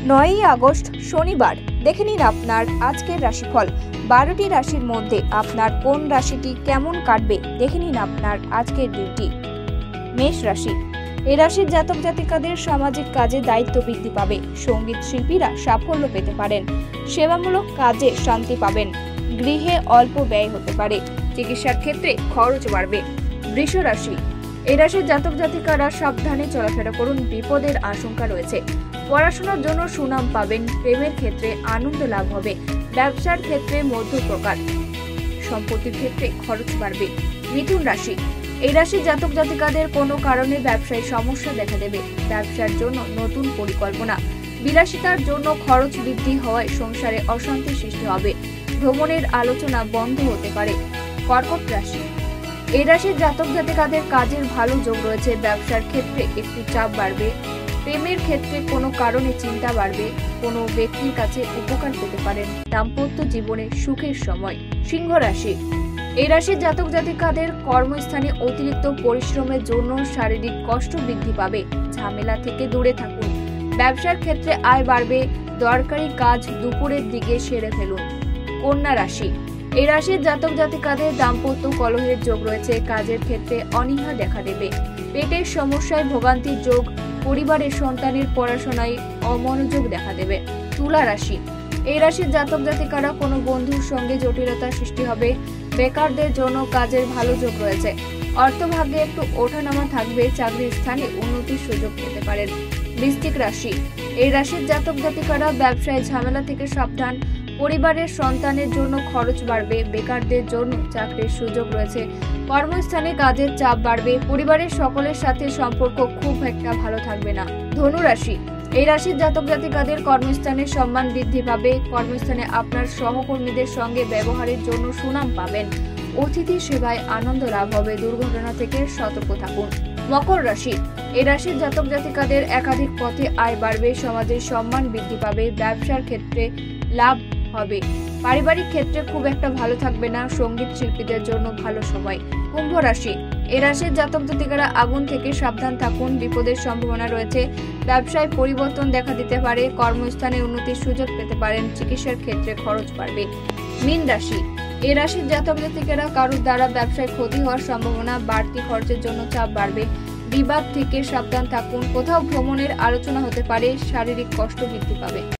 9ই August শনিবার দেখে নিন আপনার আজকের রাশিফল। 12টি রাশির মধ্যে আপনার কোন রাশিটি কেমন কাটবে দেখে নিন আপনার আজকের দিনটি। মেষ রাশি, এই রাশির জাতক জাতিকাদের সামাজিক কাজে দায়িত্ব বৃদ্ধি পাবে। সঙ্গীত শিল্পীরা সাফল্য পেতে পারেন। সেবামূলক কাজে শান্তি পাবেন। গৃহে অল্প ব্যয় হতে পারে। চিকিৎসার ক্ষেত্রে খরচ বাড়বে। বৃষ রাশি, এই রাশির জাতক জাতিকারা সাবধানে চলাফেরা করুন, বিপদের আশঙ্কা রয়েছে। পড়াশোনার জন্য সুনাম পাবেন। প্রেমের ক্ষেত্রে আনন্দ লাভ হবে। ব্যবসার ক্ষেত্রে মধ্যপ্রকার। সম্পত্তির ক্ষেত্রে খরচ বাড়বে। মিথুন রাশি, এই রাশির জাতক জাতিকাদের কোনো কারণে ব্যবসায় সমস্যা দেখা দেবে। ব্যবসার জন্য নতুন পরিকল্পনা। বিলাসিতার জন্য খরচ বৃদ্ধি হওয়ায় সংসারে অশান্তি সৃষ্টি হবে। ভ্রমণের আলোচনা বন্ধ হতে পারে। কর্কট রাশি, এই রাশির জাতক জাতিকাদের কাজের ভালো যোগ রয়েছে। ব্যবসার ক্ষেত্রে একটু চাপ বাড়বে। প্রেমের ক্ষেত্রে কোনো কারণে চিন্তা বাড়বে। কোনো ব্যক্তির কাছে উপকার পেতে পারেন। দাম্পত্য জীবনে সুখের সময়। সিংহ রাশি, এই রাশির জাতক জাতিকাদের কর্মস্থানে অতিরিক্ত পরিশ্রমের জন্য শারীরিক কষ্ট বৃদ্ধি পাবে। ঝামেলা থেকে দূরে থাকুন। ব্যবসার ক্ষেত্রে আয় বাড়বে। দরকারি কাজ দুপুরের দিকে সেরে ফেলুন। কন্যা রাশি, এই রাশির জাতক জাতিকাদের দাম্পত্য কলহের যোগ রয়েছে। কাজের ক্ষেত্রে অনীহা দেখা দেবে। পেটের সমস্যায় ভোগান্তির যোগ। পরিবারের সন্তানের পড়াশোনায় অমনোযোগ দেখা দেবে। তুলা রাশি, এই রাশির জাতক জাতিকারা কোনো বন্ধুর সঙ্গে জটিলতার সৃষ্টি হবে। বেকারদের জন্য কাজের ভালো যোগ রয়েছে। অর্থভাগ্যে একটু ওঠানামা থাকবে। চাকরির স্থানে উন্নতির সুযোগ পেতে পারেন। বৃশ্চিক রাশি, এই রাশির জাতক জাতিকারা ব্যবসায় ঝামেলা থেকে সাবধান। পরিবারের সন্তানের জন্য খরচ বাড়বে। বেকারদের জন্য চাকরির সুযোগ রয়েছে। কর্মস্থানে কাজের চাপ বাড়বে। পরিবারের সকলের সাথে সম্পর্ক খুব একটা ভালো থাকবে না। ধনু রাশি, এই রাশির জাতক জাতিকাদের কর্মস্থানে সম্মান বৃদ্ধি পাবে। কর্মস্থানে আপনার সহকর্মীদের সঙ্গে ব্যবহারের জন্য সুনাম পাবেন। অতিথি সেবায় আনন্দ লাভ হবে। দুর্ঘটনা থেকে সতর্ক থাকুন। মকর রাশি, এই রাশির জাতক জাতিকাদের একাধিক পথে আয় বাড়বে। সমাজের সম্মান বৃদ্ধি পাবে। ব্যবসার ক্ষেত্রে লাভ হবে। পারিবারিক ক্ষেত্রে খুব একটা ভালো থাকবে না। সঙ্গীত শিল্পীদের জন্য ভালো সময়। কুম্ভ রাশি, এই রাশির জাতক জাতিকারা আগুন থেকে সাবধান থাকুন। বিপদের সম্ভাবনা রয়েছে। ব্যবসায় পরিবর্তন দেখা দিতে পারে। কর্মস্থানে উন্নতির সুযোগ পেতে পারেন। চিকিৎসার ক্ষেত্রে খরচ বাড়বে। মীন রাশি, এই রাশির জাতক জাতিকারা কারোর দ্বারা ব্যবসায় ক্ষতি হওয়ার সম্ভাবনা। বাড়তি খরচের জন্য চাপ বাড়বে। বিবাদ থেকে সাবধান থাকুন। কোথাও ভ্রমণের আলোচনা হতে পারে। শারীরিক কষ্ট বৃদ্ধি পাবে।